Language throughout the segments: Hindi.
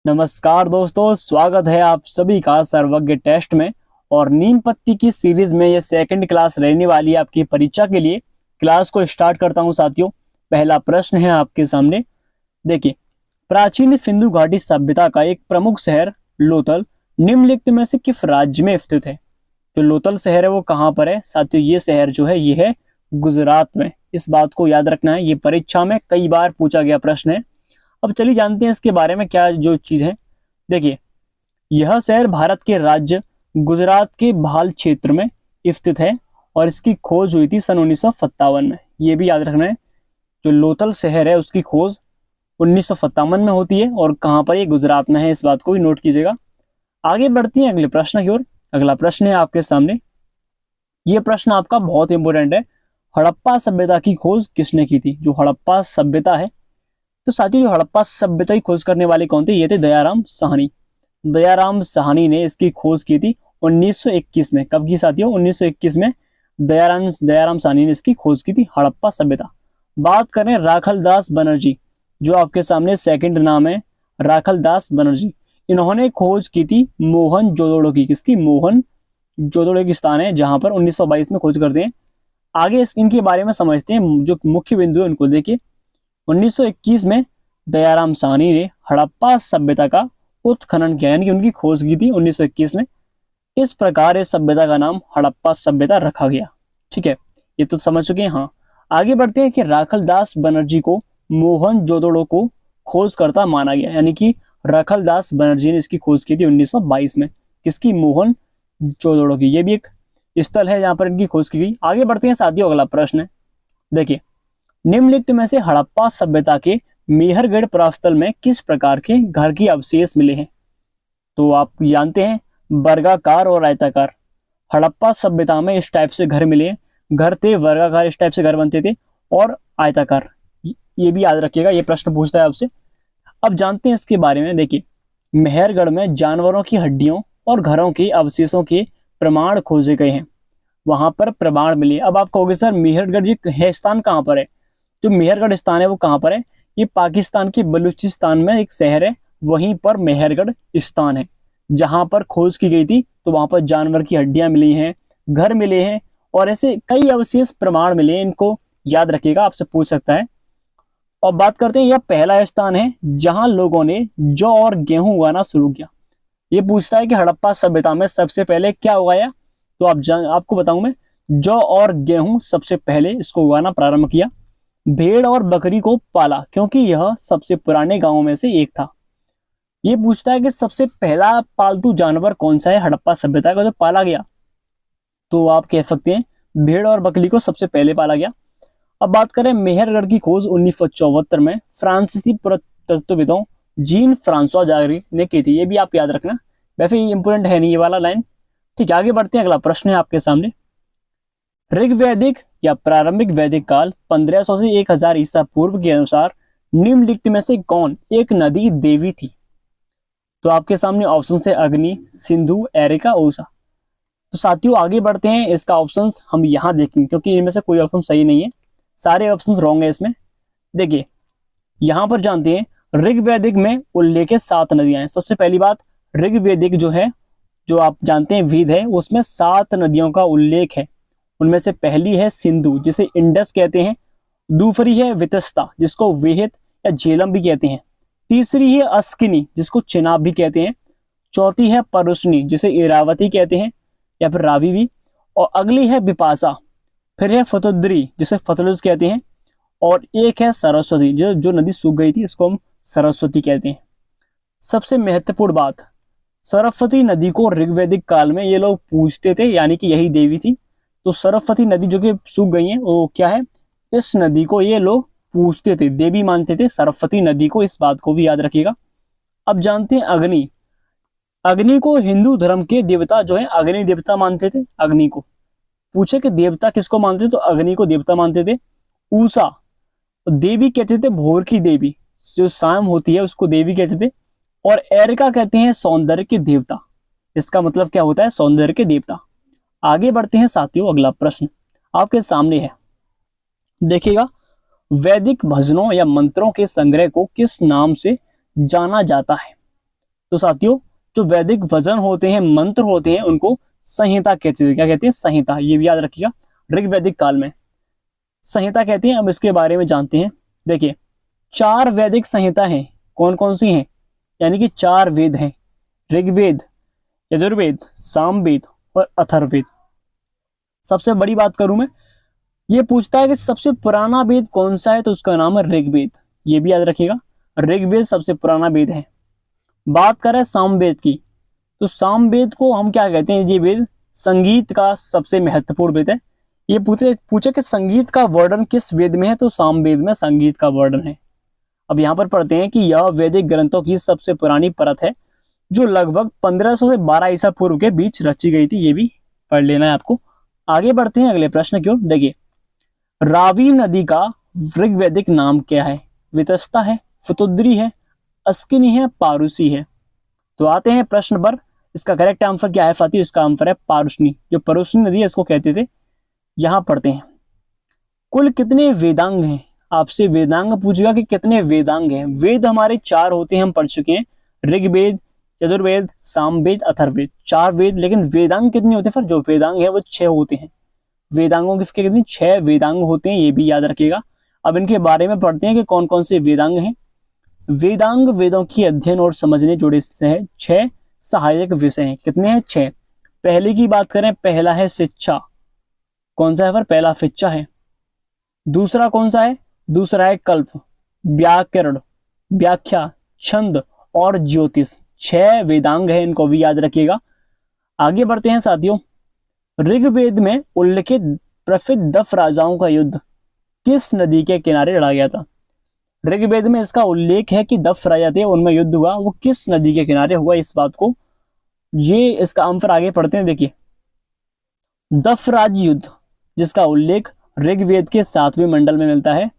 नमस्कार दोस्तों, स्वागत है आप सभी का सर्वज्ञ टेस्ट में। और नीम पत्ती की सीरीज में ये सेकंड क्लास रहने वाली है आपकी परीक्षा के लिए। क्लास को स्टार्ट करता हूं साथियों। पहला प्रश्न है आपके सामने। देखिए, प्राचीन सिंधु घाटी सभ्यता का एक प्रमुख शहर लोथल निम्नलिखित में से किस राज्य में स्थित है? जो लोथल शहर है वो कहाँ पर है साथियों? ये शहर जो है ये है गुजरात में। इस बात को याद रखना है, ये परीक्षा में कई बार पूछा गया प्रश्न है। अब चलिए जानते हैं इसके बारे में क्या जो चीज है। देखिए, यह शहर भारत के राज्य गुजरात के भाल क्षेत्र में स्थित है और इसकी खोज हुई थी सन 1957 में। ये भी याद रखना है, जो लोथल शहर है उसकी खोज 1957 में होती है और कहाँ पर? ये गुजरात में है। इस बात को भी नोट कीजिएगा। आगे बढ़ती हैं अगले प्रश्न की ओर। अगला प्रश्न है आपके सामने। ये प्रश्न आपका बहुत इंपॉर्टेंट है। हड़प्पा सभ्यता की खोज किसने की थी? जो हड़प्पा सभ्यता है, तो साथियों जो हड़प्पा सभ्यता की खोज करने वाले कौन थे? ये थे दयाराम साहनी। दयाराम साहनी ने इसकी खोज की थी 1921 में। कब की साथियों? 1921 में दयाराम साहनी ने इसकी खोज की थी, हड़प्पा सभ्यता। बात करें राखलदास बनर्जी, जो आपके सामने सेकंड नाम है राखलदास बनर्जी। इन्होंने खोज की थी मोहन जोदड़ो की। किसकी? मोहन जोदड़ो की स्थान है जहां पर 1922 में खोज करते हैं। आगे इनके बारे में समझते हैं। जो मुख्य बिंदु है उनको देखिए। 1921 में दयाराम साहनी ने हड़प्पा सभ्यता का उत्खनन किया, यानी कि उनकी खोज की थी 1921 में। इस प्रकार इस सभ्यता का नाम हड़प्पा सभ्यता रखा गया। ठीक है, ये तो समझ चुके हैं। हाँ, आगे बढ़ते हैं कि राखलदास बनर्जी को मोहन जोदड़ो को खोजकर्ता माना गया, यानी कि राखलदास बनर्जी ने इसकी खोज की थी 1922 में। किसकी? मोहन जोदड़ो की। ये भी एक स्थल है जहां पर इनकी खोज की गई। आगे बढ़ते हैं साथियों, अगला प्रश्न है। देखिए, निम्नलिखित में से हड़प्पा सभ्यता के मेहरगढ़ प्रस्थल में किस प्रकार के घर की अवशेष मिले हैं? तो आप जानते हैं वर्गाकार और आयताकार। हड़प्पा सभ्यता में इस टाइप से घर मिले हैं। घर थे वर्गाकार, इस टाइप से घर बनते थे, और आयताकार। ये भी याद रखिएगा, ये प्रश्न पूछता है आपसे। अब जानते हैं इसके बारे में। देखिए, मेहरगढ़ में जानवरों की हड्डियों और घरों के अवशेषों के प्रमाण खोजे गए हैं। वहां पर प्रमाण मिले। अब आप कहोगे सर मेहरगढ़ ये है स्थान कहाँ पर है? जो मेहरगढ़ स्थान है वो कहाँ पर है? ये पाकिस्तान के बलूचिस्तान में एक शहर है, वहीं पर मेहरगढ़ स्थान है जहां पर खोज की गई थी। तो वहां पर जानवर की हड्डियां मिली हैं, घर मिले हैं, और ऐसे कई अवशेष प्रमाण मिले हैं। इनको याद रखिएगा, आपसे पूछ सकता है। और बात करते हैं, यह पहला स्थान है जहां लोगों ने जौ और गेहूं उगाना शुरू किया। ये पूछता है कि हड़प्पा सभ्यता में सबसे पहले क्या उगाया? तो आपको बताऊं मैं, जौ और गेहूं सबसे पहले इसको उगाना प्रारंभ किया। भेड़ और बकरी को पाला, क्योंकि यह सबसे पुराने गांवों में से एक था। ये पूछता है कि सबसे पहला पालतू जानवर कौन सा है हड़प्पा सभ्यता का जो पाला गया? तो आप कह सकते हैं भेड़ और बकरी को सबसे पहले पाला गया। अब बात करें मेहरगढ़ की खोज 1974 में फ्रांसीसी पुरातत्वविदों जीन फ्रांसवा जागरी ने की थी। ये भी आप याद रखना, वैसे ये इंपोर्टेंट है नहीं ये वाला लाइन। ठीक है, आगे बढ़ते हैं। अगला प्रश्न है आपके सामने। ऋग्वैदिक या प्रारंभिक वैदिक काल 1500 से 1000 ईसा पूर्व के अनुसार निम्नलिखित में से कौन एक नदी देवी थी? तो आपके सामने ऑप्शन है अग्नि, सिंधु, एरिका, उषा। तो साथियों आगे बढ़ते हैं। इसका ऑप्शंस हम यहाँ देखेंगे क्योंकि इनमें से कोई ऑप्शन सही नहीं है, सारे ऑप्शंस रॉन्ग है इसमें। देखिए, यहाँ पर जानते हैं ऋग्वैदिक में उल्लेख है 7 नदियां हैं। सबसे पहली बात, ऋग्वैदिक जो है, जो आप जानते हैं वेद है, उसमें 7 नदियों का उल्लेख है। उनमें से पहली है सिंधु, जिसे इंडस कहते हैं। दूसरी है वितस्ता, जिसको वेहित या झेलम भी कहते हैं। तीसरी है अस्किनी, जिसको चिनाब भी कहते हैं। चौथी है परुष्णी, जिसे इरावती कहते हैं या फिर रावी भी। और अगली है बिपाशा। फिर है फतुद्री, जिसे फतलुज कहते हैं। और एक है सरस्वती, जो नदी सूख गई थी, इसको हम सरस्वती कहते हैं। सबसे महत्वपूर्ण बात, सरस्वती नदी को ऋग्वैदिक काल में ये लोग पूजते थे, यानी कि यही देवी थी। तो सरस्वती नदी जो कि सूख गई है, वो क्या है? इस नदी को ये लोग पूजते थे, देवी मानते थे सरस्वती नदी को। इस बात को भी याद रखिएगा। अब जानते हैं अग्नि। अग्नि को हिंदू धर्म के देवता जो है अग्नि देवता मानते थे। अग्नि को पूछे कि देवता किसको मानते थे, तो अग्नि को देवता मानते थे। उषा देवी कहते थे, भोर की देवी जो शाम होती है उसको देवी कहते थे। और एरिका कहते हैं सौंदर्य के देवता। इसका मतलब क्या होता है? सौंदर्य के देवता। आगे बढ़ते हैं साथियों, अगला प्रश्न आपके सामने है। देखिएगा, वैदिक भजनों या मंत्रों के संग्रह को किस नाम से जाना जाता है? तो साथियों जो वैदिक वजन होते हैं, मंत्र होते हैं, उनको संहिता कहते थे। क्या कहते हैं? संहिता। ये भी याद रखिएगा, ऋग्वैदिक काल में संहिता कहते हैं। अब इसके बारे में जानते हैं। देखिए 4 वैदिक संहिता हैं। कौन कौन सी हैं? यानी कि 4 वेद हैं, ऋग्वेद, यजुर्वेद, सामवेद और अथर्ववेद। सबसे बड़ी बात करूं मैं, ये पूछता है कि सबसे पुराना वेद कौन सा है, तो उसका नाम है ऋग्वेद। ये भी याद रखिएगा, ऋग्वेद सबसे पुराना वेद है। बात करें सामवेद की, तो सामवेद को हम क्या कहते हैं? ये वेद संगीत का सबसे महत्वपूर्ण वेद है। ये पूछे कि संगीत का वर्णन किस वेद में है, तो सामवेद में संगीत का वर्णन है। अब यहाँ पर पढ़ते हैं कि यह वैदिक ग्रंथों की सबसे पुरानी परत है, जो लगभग 1500 से 12 ईसा पूर्व के बीच रची गई थी। ये भी पढ़ लेना है आपको। आगे बढ़ते हैं अगले प्रश्न की ओर। देखिए रावी नदी का ऋग्वैदिक नाम क्या है? वितस्ता है, फतुद्री है, अस्किनी है, पारुसी है। तो आते हैं प्रश्न पर। इसका करेक्ट आंसर क्या है साथियों? इसका आंसर है पारुष्णी। जो परुष्णी नदी है इसको कहते थे। यहां पढ़ते हैं, कुल कितने वेदांग हैं? आपसे वेदांग पूछेगा कि कितने वेदांग हैं। वेद हमारे 4 होते हैं, हम पढ़ चुके हैं, ऋग्वेद, यजुर्वेद, सामवेद, अथर्ववेद। 4 वेद, लेकिन वेदांग कितने होते हैं? फिर जो वेदांग है वो 6 होते हैं। वेदांगों की कितनी? 6 वेदांग होते हैं, ये भी याद रखिएगा। अब इनके बारे में पढ़ते हैं कि कौन कौन से वेदांग हैं। वेदांग वेदों की अध्ययन और समझने जुड़े हैं। 6 सहायक विषय हैं। कितने हैं? 6। पहले की बात करें, पहला है शिक्षा। कौन सा है? पर पहला शिक्षा है। दूसरा कौन सा है? दूसरा है कल्प, व्याकरण, व्याख्या, छंद और ज्योतिष। 6 वेदांग है, इनको भी याद रखिएगा। आगे बढ़ते हैं साथियों। ऋग्वेद में उल्लेखित प्रसिद्ध 10 राजाओं का युद्ध किस नदी के किनारे लड़ा गया था? ऋग्वेद में इसका उल्लेख है कि 10 राजा थे, उनमें युद्ध हुआ, वो किस नदी के किनारे हुआ? इस बात को, ये इसका आंसर आगे पढ़ते हैं। देखिए दफराज युद्ध, जिसका उल्लेख ऋग्वेद के 7वें मंडल में मिलता है।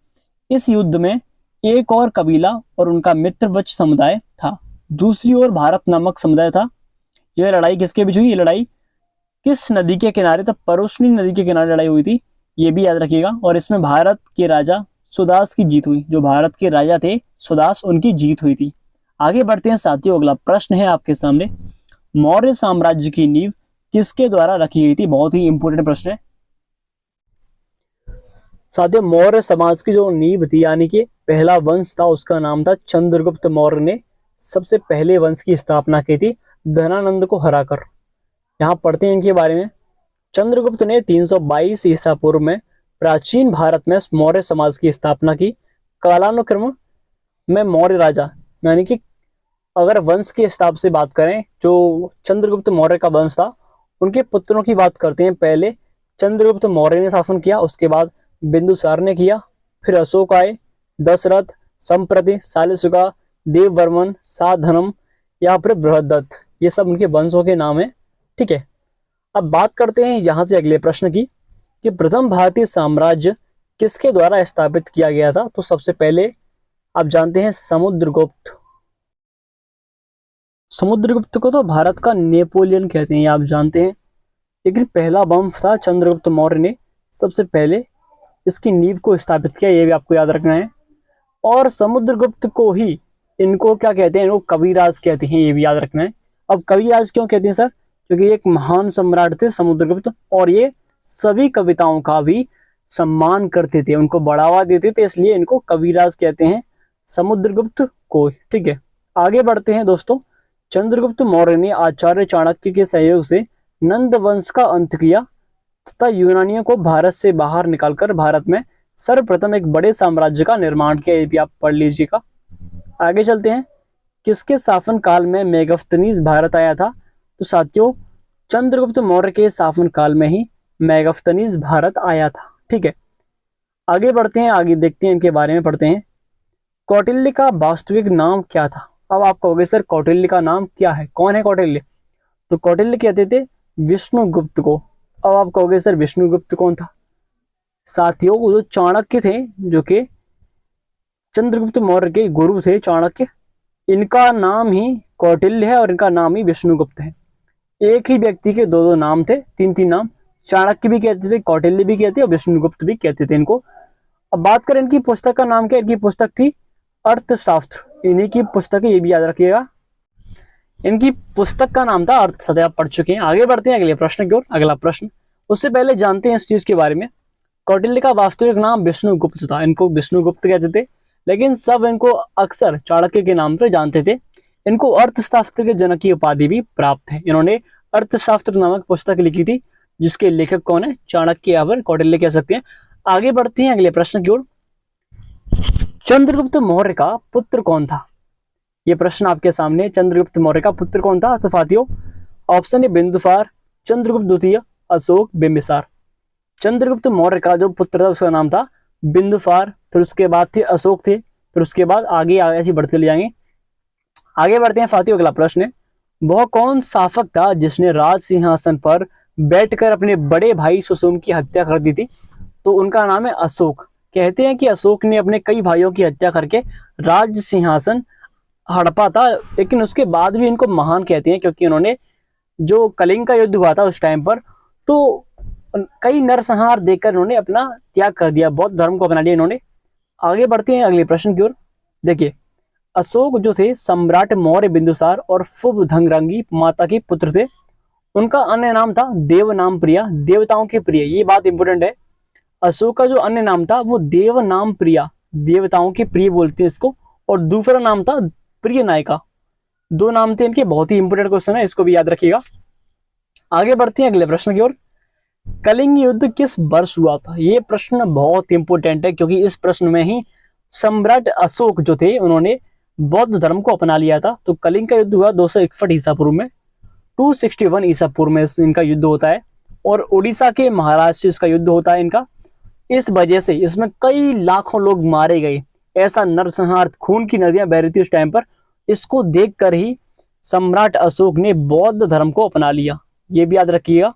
इस युद्ध में एक और कबीला और उनका मित्रवच समुदाय था, दूसरी ओर भारत नामक समुदाय था। यह लड़ाई किसके बीच हुई? ये लड़ाई किस नदी के किनारे? तब परुष्णी नदी के किनारे लड़ाई हुई थी, ये भी याद रखिएगा। और इसमें भारत के राजा सुदास की जीत हुई। जो भारत के राजा थे सुदास, उनकी जीत हुई थी। आगे बढ़ते हैं साथियों। अगला प्रश्न है आपके सामने, मौर्य साम्राज्य की नींव किसके द्वारा रखी गई थी? बहुत ही इंपोर्टेंट प्रश्न है साथियों। मौर्य समाज की जो नींव थी, यानी कि पहला वंश था, उसका नाम था चंद्रगुप्त मौर्य ने सबसे पहले वंश की स्थापना की थी, धनानंद को हराकर। यहाँ पढ़ते हैं इनके बारे में। चंद्रगुप्त ने 322 ईसा पूर्व में प्राचीन भारत में मौर्य समाज की स्थापना की। कालानुक्रम में मौर्य राजा, यानी कि अगर वंश के हिसाब से बात करें, जो चंद्रगुप्त मौर्य का वंश था, उनके पुत्रों की बात करते हैं। पहले चंद्रगुप्त मौर्य ने शासन किया, उसके बाद बिंदुसार ने किया, फिर अशोक आए, दशरथ, संप्रति, शालिशुका, देववर्मन, साधनम या फिर बृहदत्त। ये सब उनके वंशों के नाम है। ठीक है, अब बात करते हैं यहां से अगले प्रश्न की कि प्रथम भारतीय साम्राज्य किसके द्वारा स्थापित किया गया था? तो सबसे पहले आप जानते हैं समुद्रगुप्त। समुद्रगुप्त को तो भारत का नेपोलियन कहते हैं, ये आप जानते हैं। लेकिन पहला वंश था चंद्रगुप्त मौर्य ने सबसे पहले इसकी नींव को स्थापित किया, ये भी आपको याद रखना है। और समुद्रगुप्त को ही इनको क्या कहते हैं? इनको कविराज कहते हैं, ये भी याद रखना है। अब कविराज क्यों कहते हैं सर? क्योंकि एक महान सम्राट थे समुद्रगुप्त, और ये सभी कविताओं का भी सम्मान करते थे, उनको बढ़ावा देते थे, इसलिए इनको कविराज कहते हैं समुद्रगुप्त को। ठीक है, आगे बढ़ते हैं दोस्तों। चंद्रगुप्त मौर्य ने आचार्य चाणक्य के सहयोग से नंद वंश का अंत किया तथा यूनानियों को भारत से बाहर निकालकर भारत में सर्वप्रथम एक बड़े साम्राज्य का निर्माण किया। ये भी आप पढ़ लीजिएगा। आगे चलते हैं। किसके शासन काल में मेगास्थनीज भारत आया था? तो साथियों चंद्रगुप्त मौर्य के शासन काल में ही मेगास्थनीज भारत आया था। ठीक है, आगे बढ़ते हैं, आगे देखते हैं इनके बारे में पढ़ते हैं। कौटिल्य का वास्तविक नाम क्या था? अब आप कहोगे सर कौटिल्य का नाम क्या है, कौन है कौटिल्य? तो कौटिल्य कहते थे विष्णुगुप्त को। अब आप कहोगे सर विष्णुगुप्त कौन था? साथियों वो जो चाणक्य थे, जो कि चंद्रगुप्त मौर्य के गुरु थे चाणक्य, इनका नाम ही कौटिल्य है और इनका नाम ही विष्णुगुप्त है। एक ही व्यक्ति के 2 नाम थे, 3 नाम। चाणक्य भी कहते थे, कौटिल्य भी कहते और विष्णुगुप्त भी कहते थे इनको। अब बात करें इनकी पुस्तक का नाम क्या? इनकी पुस्तक थी अर्थशास्त्र, इन्हीं की पुस्तक है, ये भी याद रखिएगा। इनकी पुस्तक का नाम था अर्थसत्य, आप पढ़ चुके हैं। आगे बढ़ते हैं अगले प्रश्न की ओर। अगला प्रश्न, उससे पहले जानते हैं इस चीज के बारे में। कौटिल्य का वास्तविक नाम विष्णुगुप्त था। इनको विष्णुगुप्त कहते थे, लेकिन सब इनको अक्सर चाणक्य के नाम से जानते थे। इनको अर्थशास्त्र के जनक की उपाधि भी प्राप्त है। इन्होंने अर्थशास्त्र नामक पुस्तक लिखी थी, जिसके लेखक कौन है? चाणक्य या फिर कौटिल्य कह सकते हैं। आगे बढ़ते हैं अगले प्रश्न की ओर। चंद्रगुप्त मौर्य का पुत्र कौन था? ये प्रश्न आपके सामने। चंद्रगुप्त मौर्य का पुत्र कौन था? तो साथियों, ऑप्शन ए बिंदुसार, चंद्रगुप्त द्वितीय, अशोक, बिंबिसार। चंद्रगुप्त मौर्य का जो पुत्र था उसका नाम था बिंदुसार, फिर उसके बाद थे अशोक थे, फिर उसके बाद आगे ऐसे बढ़ते ले जाएंगे। आगे बढ़ते हैं साथियों, अगला प्रश्न है, वह कौन शासक था जिसने राज सिंहासन पर बैठकर अपने बड़े भाई सुसुम की हत्या कर दी थी? तो उनका नाम है अशोक। कहते हैं कि अशोक ने अपने कई भाइयों की हत्या करके राज सिंहासन हड़पा था, लेकिन उसके बाद भी इनको महान कहते हैं, क्योंकि उन्होंने जो कलिंग का युद्ध हुआ था उस टाइम पर, तो कई नरसंहार देकर इन्होंने अपना त्याग कर दिया, बौद्ध धर्म को अपना लिया इन्होंने। आगे बढ़ते हैं अगले प्रश्न की ओर। देखिए, अशोक जो थे सम्राट मौर्य बिंदुसार और शुभधंगरंगी माता के पुत्र थे। उनका अन्य नाम था देव नाम प्रिया, देवताओं के प्रिय। ये बात इंपोर्टेंट है। अशोक का जो अन्य नाम था वो देव नाम प्रिया, देवताओं के प्रिय बोलते हैं इसको, और दूसरा नाम था प्रिय नायिका। दो नाम थे इनके, बहुत ही इंपोर्टेंट क्वेश्चन है, इसको भी याद रखिएगा। आगे बढ़ते हैं अगले प्रश्न की ओर। कलिंग युद्ध किस वर्ष हुआ था? ये प्रश्न बहुत इंपोर्टेंट है, क्योंकि इस प्रश्न में ही सम्राट अशोक जो थे उन्होंने बौद्ध धर्म को अपना लिया था। तो कलिंग का युद्ध हुआ 261 ईसा पूर्व में, 261 ईसा पूर्व में इनका युद्ध होता है, और उड़ीसा के महाराज से इसका युद्ध होता है इनका। इस वजह से इसमें कई लाखों लोग मारे गए, ऐसा नरसंहार, खून की नदियां बह रही थी उस टाइम पर। इसको देखकर ही सम्राट अशोक ने बौद्ध धर्म को अपना लिया, ये भी याद रखिएगा।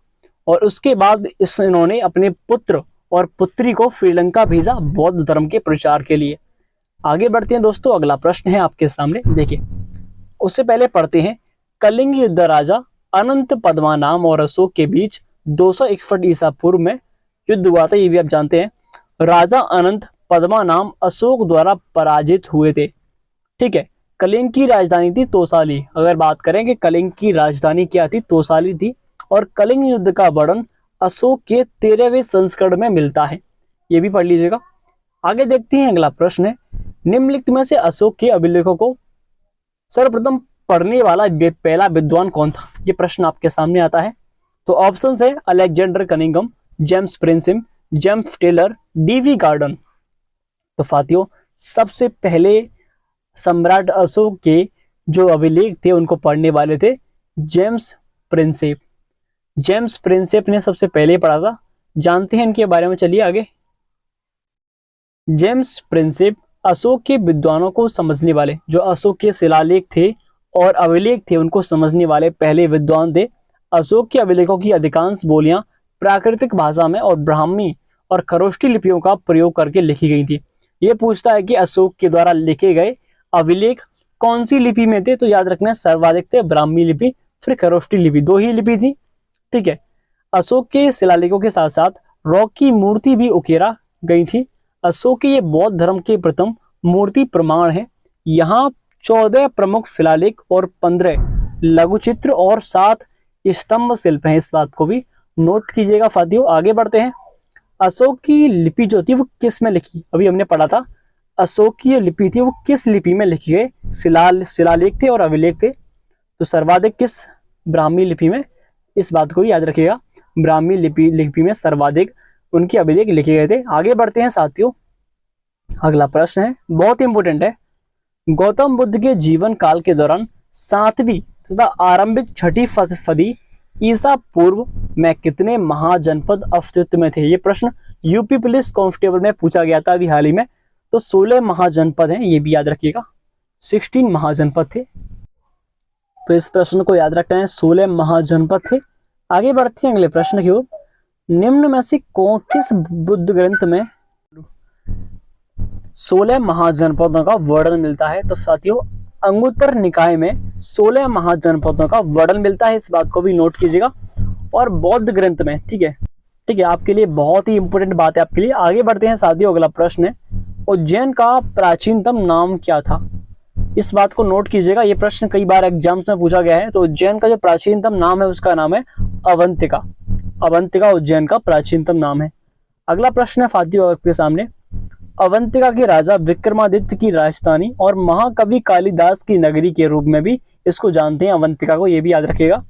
और उसके बाद इन्होंने अपने पुत्र और पुत्री को श्रीलंका भेजा बौद्ध धर्म के प्रचार के लिए। आगे बढ़ते हैं दोस्तों, अगला प्रश्न है आपके सामने। देखिए, उससे पहले पढ़ते हैं, कलिंग युद्ध राजा अनंत पद्मनाभ और अशोक के बीच 261 ईसा पूर्व में युद्ध हुआ था। ये भी आप जानते हैं। राजा अनंत पद्मनाभ अशोक द्वारा पराजित हुए थे। ठीक है। कलिंग की राजधानी थी तोसाली। अगर बात करें कि कलिंग की राजधानी क्या थी, तोसाली थी। और कलिंग युद्ध का वर्णन अशोक के 13वें संस्करण में मिलता है, ये भी पढ़ लीजिएगा। आगे देखते हैं, अगला प्रश्न है, निम्नलिखित में से अशोक के अभिलेखों को सर्वप्रथम पढ़ने वाला पहला विद्वान कौन था? ये प्रश्न आपके सामने आता है। तो ऑप्शंस है Alexander Cunningham, James Prinsep, James Taylor, DV Gardner. तो साथियों, सबसे पहले सम्राट अशोक के जो अभिलेख थे उनको पढ़ने वाले थे जेम्स प्रिंसेप। जेम्स प्रिंसेप ने सबसे पहले पढ़ा था। जानते हैं इनके बारे में, चलिए आगे। जेम्स प्रिंसेप अशोक के विद्वानों को समझने वाले, जो अशोक के शिलालेख थे और अभिलेख थे उनको समझने वाले पहले विद्वान थे। अशोक के अभिलेखों की अधिकांश बोलियां प्राकृतिक भाषा में और ब्राह्मी और खरोष्टी लिपियों का प्रयोग करके लिखी गई थी। यह पूछता है कि अशोक के द्वारा लिखे गए अभिलेख कौन सी लिपि में थे? तो याद रखना, सर्वाधिक थे ब्राह्मी लिपि, फिर खरोष्टी लिपि, दो ही लिपि थी। ठीक है। अशोक के शिलालेखों के साथ साथ रॉक की मूर्ति भी उकेरा गई थी। अशोक के ये बौद्ध धर्म के प्रथम मूर्ति प्रमाण है। यहाँ 14 प्रमुख शिलालेख और 15 लघु चित्र और 7 स्तंभ शिल्प हैं। इस बात को भी नोट कीजिएगा साथियों। आगे बढ़ते हैं। अशोक की लिपि जो थी वो किस में लिखी? अभी हमने पढ़ा था, अशोक की लिपि थी वो किस लिपि में लिखी गई? शिलालेख थे और अभिलेख थे। तो सर्वाधिक किस? ब्राह्मी लिपि में। इस बात को भी याद रखिएगा, ब्राह्मी लिपि में सर्वाधिक उनके अभिलेख लिखे गए थे। आगे बढ़ते हैं साथियों, अगला प्रश्न है, बहुत इंपोर्टेंट है। गौतम बुद्ध के जीवन काल के दौरान 7वीं तथा आरंभिक 6ठी सदी ईसा पूर्व में कितने महाजनपद अस्तित्व में थे? ये प्रश्न यूपी पुलिस कांस्टेबल में पूछा गया था अभी हाल ही में। तो 16 महाजनपद हैं, ये भी याद रखिएगा। 16 महाजनपद थे। तो इस प्रश्न को याद रखना है, 16 महाजनपद थे। आगे बढ़ते हैं अगले प्रश्न की ओर। निम्न में से किस बुद्ध ग्रंथ में 16 महाजनपदों का वर्णन मिलता है? तो साथियों, अंगुत्तर निकाय में 16 महाजनपदों का वर्णन मिलता है। इस बात को भी नोट कीजिएगा। और बौद्ध ग्रंथ में, ठीक है, ठीक है, आपके लिए बहुत ही इंपोर्टेंट बात है आपके लिए। आगे बढ़ते हैं साथियों, अगला प्रश्न है, उज्जैन का प्राचीनतम नाम क्या था? इस बात को नोट कीजिएगा, ये प्रश्न कई बार एग्जाम्स में पूछा गया है। तो उज्जैन का जो प्राचीनतम नाम है उसका नाम है अवंतिका। अवंतिका उज्जैन का प्राचीनतम नाम है। अगला प्रश्न है फातियों आपके सामने, अवंतिका के राजा विक्रमादित्य की राजधानी और महाकवि कालिदास की नगरी के रूप में भी इसको जानते हैं अवंतिका को, ये भी याद रखिएगा।